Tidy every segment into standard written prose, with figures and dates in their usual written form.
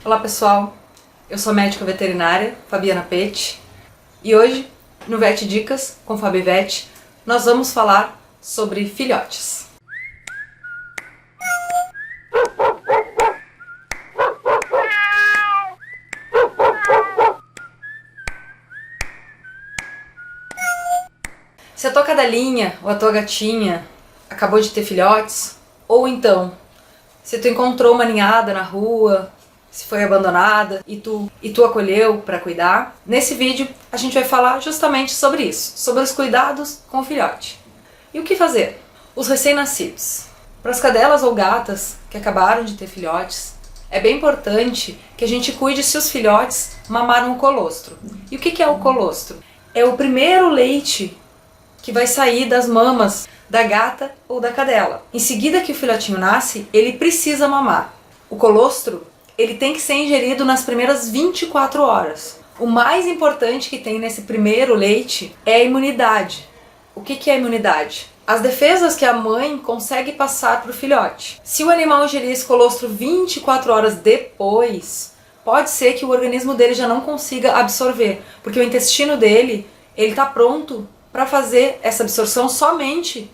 Olá pessoal, eu sou a médica veterinária Fabiana Pete e hoje no Vet Dicas com Fabi Vet nós vamos falar sobre filhotes. Se a tua cadelinha ou a tua gatinha acabou de ter filhotes, ou então se tu encontrou uma ninhada na rua, se foi abandonada e tu acolheu para cuidar, nesse vídeo a gente vai falar justamente sobre isso, sobre os cuidados com o filhote. E o que fazer? Os recém-nascidos. Para as cadelas ou gatas que acabaram de ter filhotes, é bem importante que a gente cuide se os filhotes mamaram o colostro. E o que é o colostro? É o primeiro leite que vai sair das mamas da gata ou da cadela. Em seguida que o filhotinho nasce, ele precisa mamar. O colostro, ele tem que ser ingerido nas primeiras 24 horas. O mais importante que tem nesse primeiro leite é a imunidade. O que é a imunidade? As defesas que a mãe consegue passar para o filhote. Se o animal ingerir esse colostro 24 horas depois, pode ser que o organismo dele já não consiga absorver, porque o intestino dele, ele está pronto para fazer essa absorção somente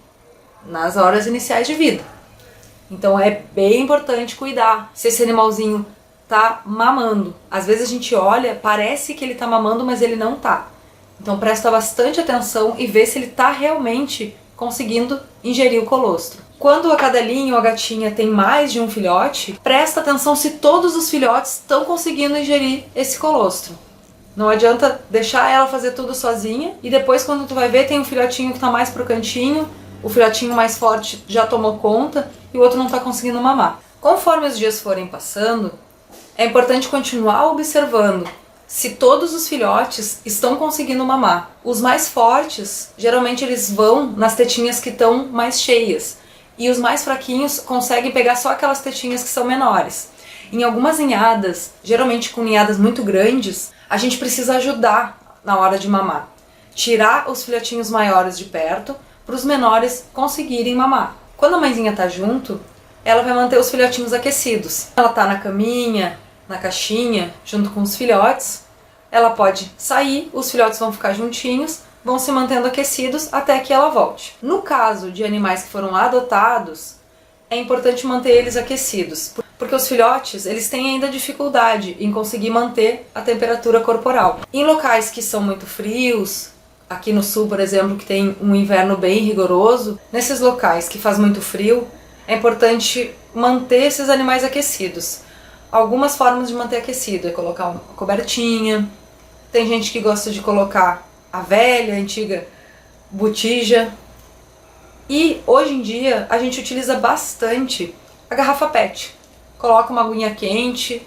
nas horas iniciais de vida. Então é bem importante cuidar se esse animalzinho tá mamando. Às vezes a gente olha, parece que ele tá mamando, mas ele não tá. Então presta bastante atenção e vê se ele tá realmente conseguindo ingerir o colostro. Quando a cadelinha ou a gatinha tem mais de um filhote, presta atenção se todos os filhotes estão conseguindo ingerir esse colostro. Não adianta deixar ela fazer tudo sozinha e depois quando tu vai ver tem um filhotinho que tá mais pro cantinho, o filhotinho mais forte já tomou conta e o outro não está conseguindo mamar. Conforme os dias forem passando, é importante continuar observando se todos os filhotes estão conseguindo mamar. Os mais fortes, geralmente eles vão nas tetinhas que estão mais cheias e os mais fraquinhos conseguem pegar só aquelas tetinhas que são menores. Em algumas ninhadas, geralmente com ninhadas muito grandes, a gente precisa ajudar na hora de mamar. Tirar os filhotinhos maiores de perto para os menores conseguirem mamar. Quando a mãezinha tá junto, ela vai manter os filhotinhos aquecidos. Ela tá na caminha, na caixinha, junto com os filhotes, ela pode sair, os filhotes vão ficar juntinhos, vão se mantendo aquecidos até que ela volte. No caso de animais que foram adotados, é importante manter eles aquecidos, porque os filhotes, eles têm ainda dificuldade em conseguir manter a temperatura corporal. Em locais que são muito frios, aqui no sul, por exemplo, que tem um inverno bem rigoroso, nesses locais que faz muito frio, é importante manter esses animais aquecidos. Algumas formas de manter aquecido é colocar uma cobertinha, tem gente que gosta de colocar a velha, antiga botija, e hoje em dia a gente utiliza bastante a garrafa PET. Coloca uma aguinha quente,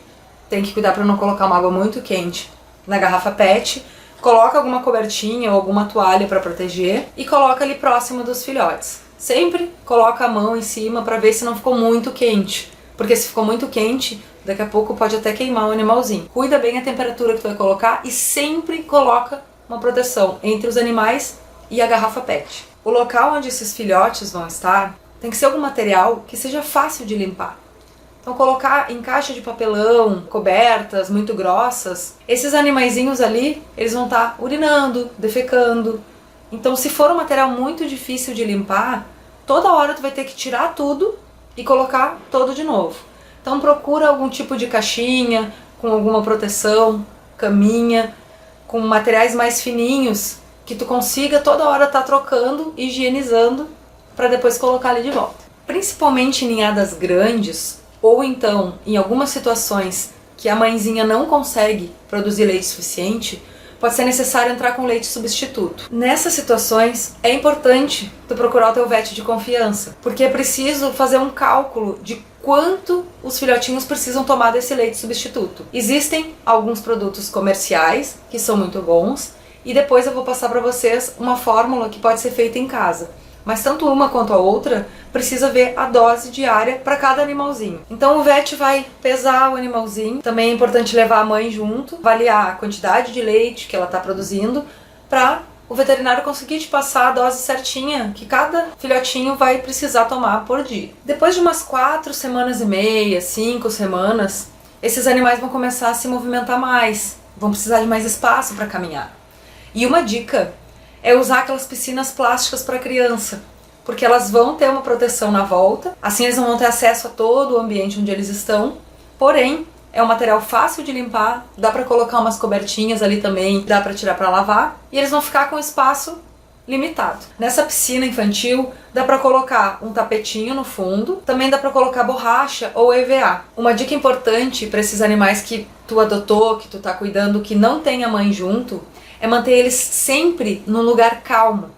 tem que cuidar para não colocar uma água muito quente na garrafa PET, coloca alguma cobertinha ou alguma toalha para proteger e coloca ali próximo dos filhotes. Sempre coloca a mão em cima para ver se não ficou muito quente, porque se ficou muito quente, daqui a pouco pode até queimar o animalzinho. Cuida bem a temperatura que tu vai colocar e sempre coloca uma proteção entre os animais e a garrafa PET. O local onde esses filhotes vão estar tem que ser algum material que seja fácil de limpar. Então colocar em caixa de papelão, cobertas muito grossas, esses animaizinhos ali, eles vão estar urinando, defecando. Então se for um material muito difícil de limpar, toda hora tu vai ter que tirar tudo e colocar todo de novo. Então procura algum tipo de caixinha, com alguma proteção, caminha, com materiais mais fininhos, que tu consiga toda hora estar trocando, higienizando, para depois colocar ali de volta. Principalmente em ninhadas grandes, ou então, em algumas situações que a mãezinha não consegue produzir leite suficiente, pode ser necessário entrar com leite substituto. Nessas situações, é importante tu procurar o teu vet de confiança, porque é preciso fazer um cálculo de quanto os filhotinhos precisam tomar desse leite substituto. Existem alguns produtos comerciais que são muito bons, e depois eu vou passar para vocês uma fórmula que pode ser feita em casa. Mas tanto uma quanto a outra precisa ver a dose diária para cada animalzinho. Então o vet vai pesar o animalzinho, também é importante levar a mãe junto, avaliar a quantidade de leite que ela está produzindo, para o veterinário conseguir te passar a dose certinha que cada filhotinho vai precisar tomar por dia. Depois de umas 4 semanas e meia, 5 semanas, esses animais vão começar a se movimentar mais, vão precisar de mais espaço para caminhar. E uma dica é usar aquelas piscinas plásticas para criança, porque elas vão ter uma proteção na volta, assim eles não vão ter acesso a todo o ambiente onde eles estão, porém é um material fácil de limpar, dá para colocar umas cobertinhas ali também, dá para tirar para lavar, e eles vão ficar com espaço limitado. Nessa piscina infantil dá para colocar um tapetinho no fundo, também dá para colocar borracha ou EVA. Uma dica importante para esses animais que tu adotou, que tu tá cuidando, que não tem a mãe junto, é manter eles sempre num lugar calmo.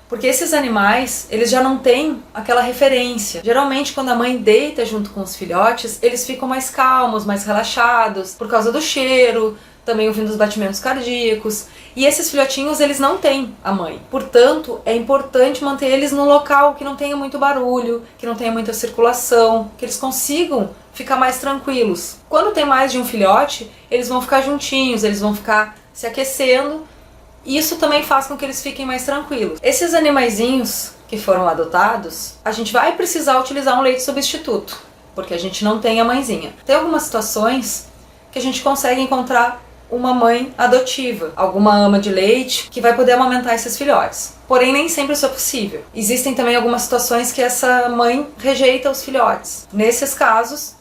Porque esses animais, eles já não têm aquela referência. Geralmente, quando a mãe deita junto com os filhotes, eles ficam mais calmos, mais relaxados, por causa do cheiro, também ouvindo os batimentos cardíacos. E esses filhotinhos, eles não têm a mãe. Portanto, é importante manter eles num local que não tenha muito barulho, que não tenha muita circulação, que eles consigam ficar mais tranquilos. Quando tem mais de um filhote, eles vão ficar juntinhos, eles vão ficar se aquecendo. Isso também faz com que eles fiquem mais tranquilos. Esses animaizinhos que foram adotados, a gente vai precisar utilizar um leite substituto, porque a gente não tem a mãezinha. Tem algumas situações que a gente consegue encontrar uma mãe adotiva, alguma ama de leite que vai poder amamentar esses filhotes. Porém, nem sempre isso é possível. Existem também algumas situações que essa mãe rejeita os filhotes. Nesses casos,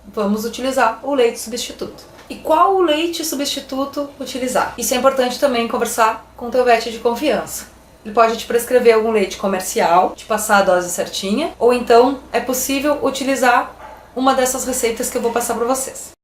vamos utilizar o leite substituto. E qual o leite substituto utilizar? Isso é importante também conversar com o teu vet de confiança. Ele pode te prescrever algum leite comercial, te passar a dose certinha, ou então é possível utilizar uma dessas receitas que eu vou passar para vocês.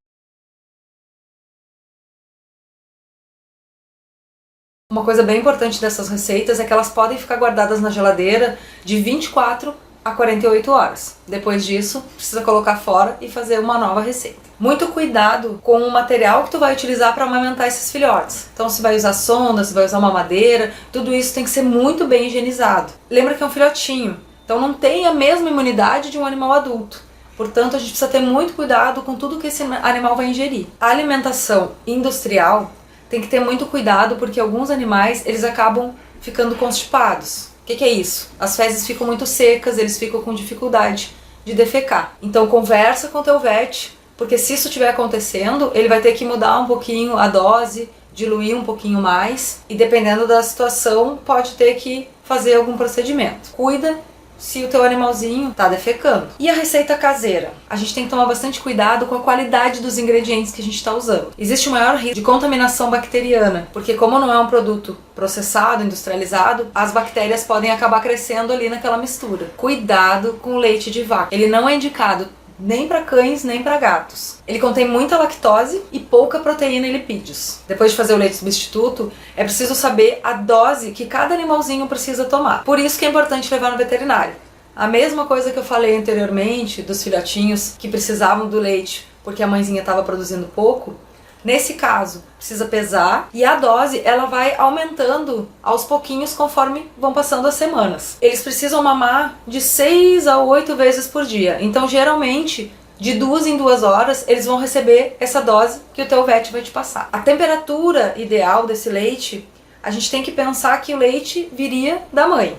Uma coisa bem importante dessas receitas é que elas podem ficar guardadas na geladeira de 24 a 48 horas. Depois disso, precisa colocar fora e fazer uma nova receita. Muito cuidado com o material que tu vai utilizar para amamentar esses filhotes. Então, se vai usar sonda, se vai usar mamadeira, tudo isso tem que ser muito bem higienizado. Lembra que é um filhotinho, então não tem a mesma imunidade de um animal adulto. Portanto, a gente precisa ter muito cuidado com tudo que esse animal vai ingerir. A alimentação industrial tem que ter muito cuidado porque alguns animais, eles acabam ficando constipados. O que é isso? As fezes ficam muito secas, eles ficam com dificuldade de defecar. Então conversa com o teu vet, porque se isso estiver acontecendo, ele vai ter que mudar um pouquinho a dose, diluir um pouquinho mais, e dependendo da situação, pode ter que fazer algum procedimento. Cuida se o teu animalzinho está defecando. E a receita caseira? A gente tem que tomar bastante cuidado com a qualidade dos ingredientes que a gente está usando. Existe o maior risco de contaminação bacteriana, porque como não é um produto processado, industrializado, as bactérias podem acabar crescendo ali naquela mistura. Cuidado com o leite de vaca. Ele não é indicado nem para cães, nem para gatos. Ele contém muita lactose e pouca proteína e lipídios. Depois de fazer o leite substituto, é preciso saber a dose que cada animalzinho precisa tomar. Por isso que é importante levar no veterinário. A mesma coisa que eu falei anteriormente dos filhotinhos que precisavam do leite porque a mãezinha estava produzindo pouco, nesse caso, precisa pesar e a dose ela vai aumentando aos pouquinhos conforme vão passando as semanas. Eles precisam mamar de 6 a 8 vezes por dia. Então, geralmente, de 2 em 2 horas, eles vão receber essa dose que o teu vet vai te passar. A temperatura ideal desse leite, a gente tem que pensar que o leite viria da mãe.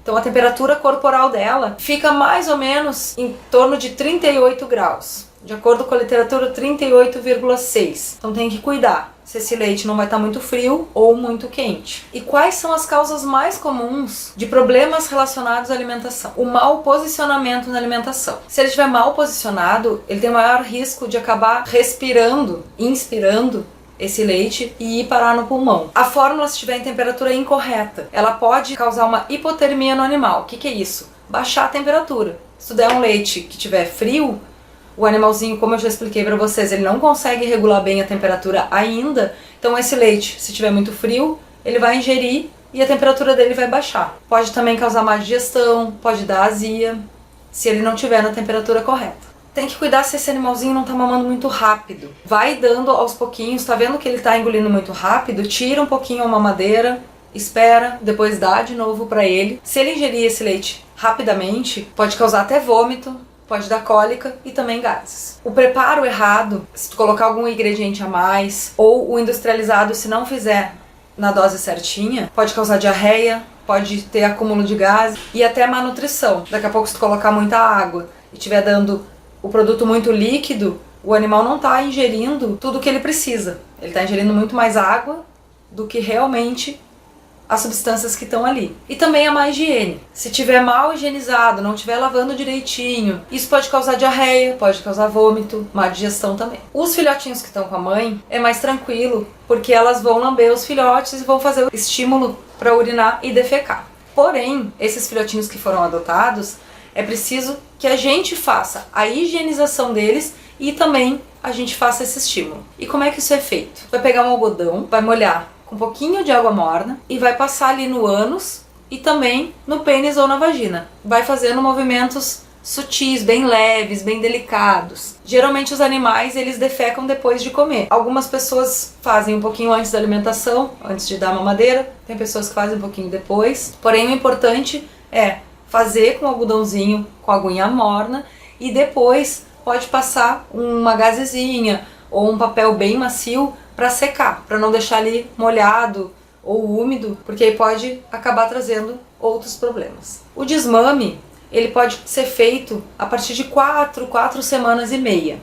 Então, a temperatura corporal dela fica mais ou menos em torno de 38 graus. De acordo com a literatura, 38,6. Então tem que cuidar se esse leite não vai estar muito frio ou muito quente. E quais são as causas mais comuns de problemas relacionados à alimentação? O mau posicionamento na alimentação. Se ele estiver mal posicionado, ele tem maior risco de acabar respirando, inspirando esse leite e ir parar no pulmão. A fórmula, se estiver em temperatura incorreta, ela pode causar uma hipotermia no animal. O que é isso? Baixar a temperatura. Se tu der um leite que estiver frio, o animalzinho, como eu já expliquei para vocês, ele não consegue regular bem a temperatura ainda. Então esse leite, se estiver muito frio, ele vai ingerir e a temperatura dele vai baixar. Pode também causar má digestão, pode dar azia, se ele não estiver na temperatura correta. Tem que cuidar se esse animalzinho não tá mamando muito rápido. Vai dando aos pouquinhos, tá vendo que ele tá engolindo muito rápido? Tira um pouquinho a mamadeira, espera, depois dá de novo para ele. Se ele ingerir esse leite rapidamente, pode causar até vômito, pode dar cólica e também gases. O preparo errado, se tu colocar algum ingrediente a mais, ou o industrializado, se não fizer na dose certinha, pode causar diarreia, pode ter acúmulo de gases e até má nutrição. Daqui a pouco, se tu colocar muita água e estiver dando o produto muito líquido, o animal não está ingerindo tudo o que ele precisa. Ele está ingerindo muito mais água do que realmente as substâncias que estão ali. E também a má higiene. Se tiver mal higienizado, não estiver lavando direitinho, isso pode causar diarreia, pode causar vômito, má digestão também. Os filhotinhos que estão com a mãe é mais tranquilo, porque elas vão lamber os filhotes e vão fazer o estímulo para urinar e defecar. Porém, esses filhotinhos que foram adotados, é preciso que a gente faça a higienização deles e também a gente faça esse estímulo. E como é que isso é feito? Vai pegar um algodão, vai molhar com um pouquinho de água morna e vai passar ali no ânus e também no pênis ou na vagina. Vai fazendo movimentos sutis, bem leves, bem delicados. Geralmente os animais, eles defecam depois de comer. Algumas pessoas fazem um pouquinho antes da alimentação, antes de dar a mamadeira. Tem pessoas que fazem um pouquinho depois. Porém, o importante é fazer com o algodãozinho, com a aguinha morna, e depois pode passar uma gazezinha ou um papel bem macio para secar, para não deixar ali molhado ou úmido, porque aí pode acabar trazendo outros problemas. O desmame, ele pode ser feito a partir de 4 semanas e meia.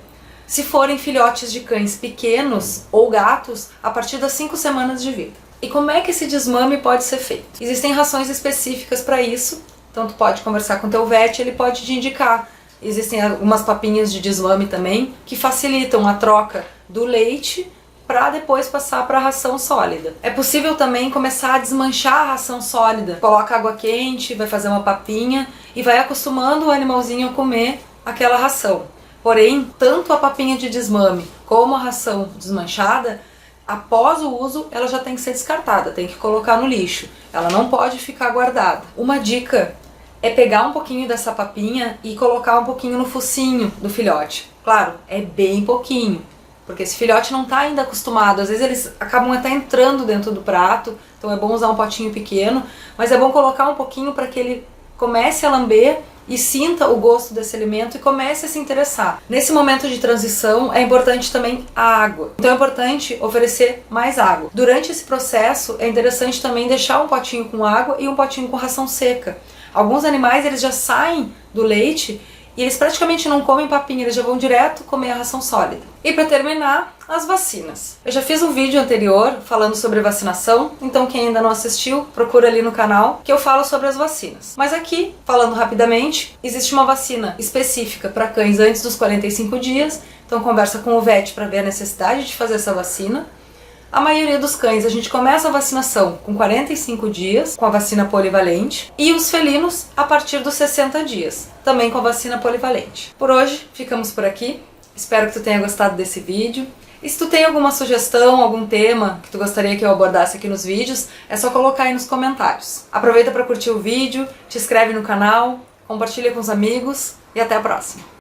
Se forem filhotes de cães pequenos ou gatos, a partir das 5 semanas de vida. E como é que esse desmame pode ser feito? Existem rações específicas para isso, então tu pode conversar com o teu vet, ele pode te indicar. Existem algumas papinhas de desmame também, que facilitam a troca do leite para depois passar para a ração sólida. É possível também começar a desmanchar a ração sólida. Coloca água quente, vai fazer uma papinha e vai acostumando o animalzinho a comer aquela ração. Porém, tanto a papinha de desmame como a ração desmanchada, após o uso, ela já tem que ser descartada, tem que colocar no lixo. Ela não pode ficar guardada. Uma dica é pegar um pouquinho dessa papinha e colocar um pouquinho no focinho do filhote. Claro, é bem pouquinho, porque esse filhote não está ainda acostumado. Às vezes eles acabam até entrando dentro do prato, então é bom usar um potinho pequeno, mas é bom colocar um pouquinho para que ele comece a lamber e sinta o gosto desse alimento e comece a se interessar. Nesse momento de transição é importante também a água. Então é importante oferecer mais água. Durante esse processo é interessante também deixar um potinho com água e um potinho com ração seca. Alguns animais eles já saem do leite e eles praticamente não comem papinha, eles já vão direto comer a ração sólida. E para terminar, as vacinas. Eu já fiz um vídeo anterior falando sobre vacinação, então quem ainda não assistiu, procura ali no canal que eu falo sobre as vacinas. Mas aqui, falando rapidamente, existe uma vacina específica para cães antes dos 45 dias, então conversa com o vet para ver a necessidade de fazer essa vacina. A maioria dos cães a gente começa a vacinação com 45 dias, com a vacina polivalente, e os felinos a partir dos 60 dias, também com a vacina polivalente. Por hoje, ficamos por aqui. Espero que tu tenha gostado desse vídeo. E se tu tem alguma sugestão, algum tema que tu gostaria que eu abordasse aqui nos vídeos, é só colocar aí nos comentários. Aproveita para curtir o vídeo, te inscreve no canal, compartilha com os amigos e até a próxima!